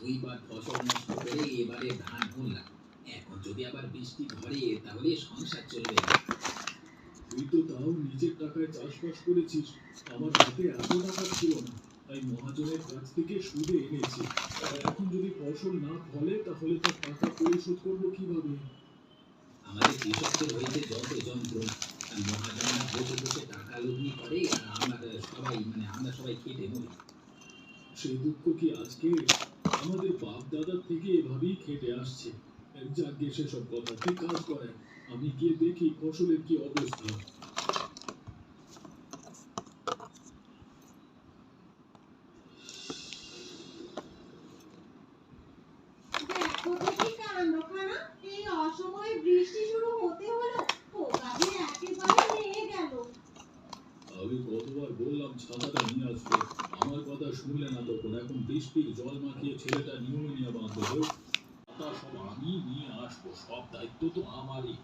দুইবার ফসল নষ্ট করে এবারে ধান বুনলাম। এখন যদি আবার বৃষ্টি ধরে তাহলে সংসার চলবে না। তুই তো তাও নিজের টাকায় চাষবাস করেছিস। আমার হাতে এত টাকা ছিল না, তাই মহাজনের কাছ থেকে সুদে এনেছি। এখন যদি ফসল না ফলে তাহলে তার টাকা পরিশোধ করবো কিভাবে? আমাদের কৃষকদের হয়েছে যত যন্ত্রণা। মহাজনরা বসে বসে টাকা লগ্নি করে আর আমরা সবাই খেটে মরি। সেই দুঃখ কি আজকে? আমাদের বাপ দাদার থেকে এভাবেই খেটে আসছে। যাকে সেসব কথা, তুই কাজ করেন, আমি গিয়ে দেখি ফসলের কি অবস্থা। দেখো দেখি কাণ্ডখানা, এই অসময়ে বৃষ্টি শুরু হতে হলো, পোকা যে একেবারে লেগে গেল। আমি কতবার বললাম ছাতাটা নিয়ে আসবে, আমার কথা শুনলে না তখন। এখন বৃষ্টির জল মাখিয়ে ছেলেটা নিউমোনিয়া বাঁধবে। ছাতা সব আমি নিয়ে আসবো, সব দায়িত্ব তো আমারই।